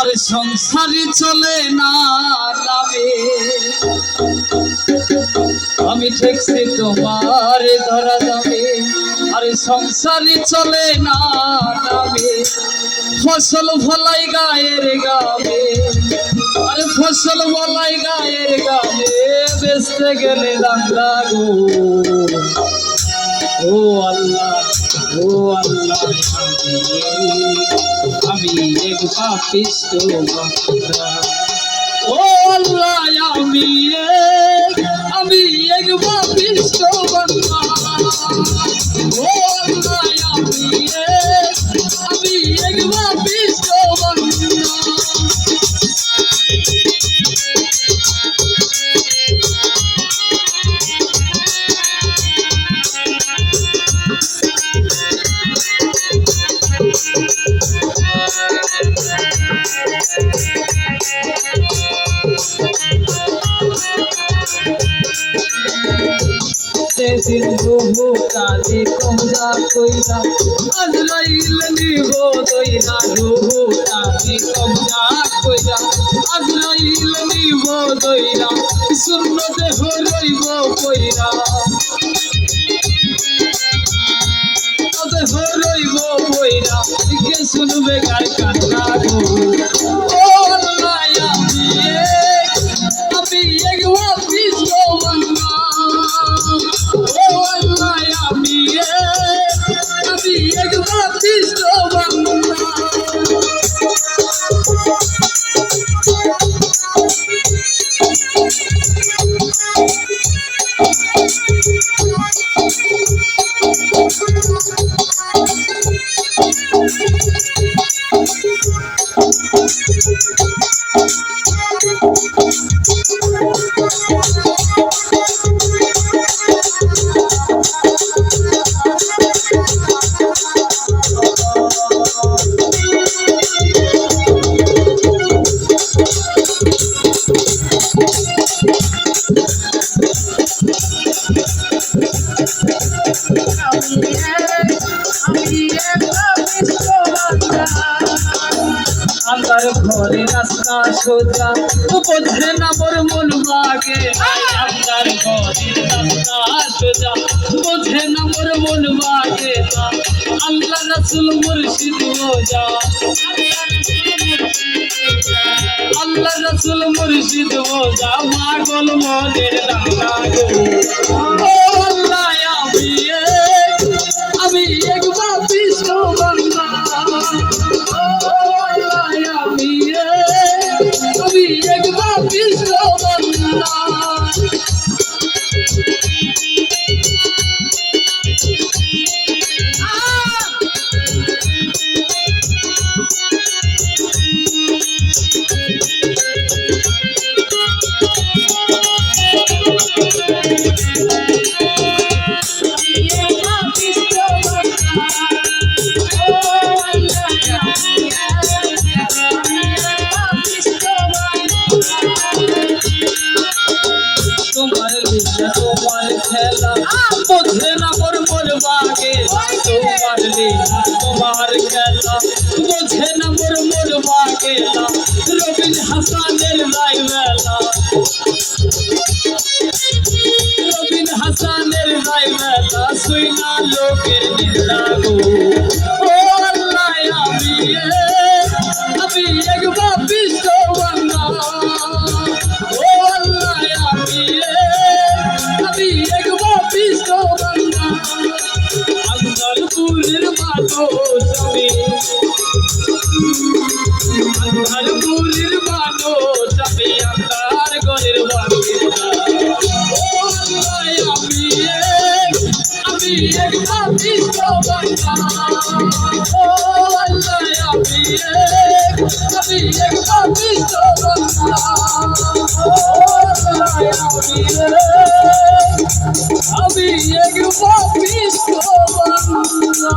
আরে সংসারই চলে না নামে, আমি ঠেকছি তোমার ধরা যাবে। আরে সংসারই চলে না নামে, ফসল ফলাই গায়ের গাবে, আরে ফসল ফলাই গায়ের গাবে, বেচতে গেলে রান্না গো। ও আল্লাহ, ও আল্লাহ, আমি এক পাপিষ্ঠ বান্দা। ও আল্লাহ, আমি এক পাপিষ্ঠ বান্দা। ও আল্লাহ, আমি এক পাপিষ্ঠ বান্দা। সেদিন বহু কালে কমজা কইরা, আজরাইল নিব দইরা। বহু কালে কমজা কইরা, আজরাইল নিব দইরা, শূন্য দেহ রইব কইরা, দেহ রইব কইরা, কে শুনবে গায় কান্না গো। ও আল্লাহ, আমি এক পাপিষ্ঠ বান্দা। ও আল্লাহ, আমি এক পাপিষ্ঠ বান্দা। আমার ঘরে রাস্তা সোজা, বোঝে না মোর মন ভাগে। আমার ঘরে রাস্তা সোজা, বোঝে না মোর মন ভাগে। আল্লাহ রাসূল মুর্শিদ ওজা, আল্লাহ রাসূল মুর্শিদ ওজা, পাগল মনের রান্না গো। ও আল্লাহ, আমি এক পাপিষ্ঠ বান্দা। আমি এক পাপিষ্ঠ বান্দা। তোমার খেলা বোঝে না মোর মন ভাগে। তোমার লীলা, তোমার খেলা বোঝে না মোর মন ভাগে। রবিন হাসানের রায় মেলা, রবিন হাসানের রায় মেলা, শুই না লোকের নিন্দা গো। ও আল্লাহ, আমি এক পাপিষ্ঠ বান্দা। ও আল্লাহ, আমি এক পাপিষ্ঠ বান্দা। আন্দরপুরের মানুষ আমি, আন্দরপুরের মানুষ আমি, আন্দার ঘরের বাসিন্দা। ও আল্লাহ, আমি এক পাপিষ্ঠ বান্দা। ও আল্লাহ, আমি এক পাপিষ্ঠ বান্দা। ও আল্লাহ, আমি এক পাপিষ্ঠ বান্দা।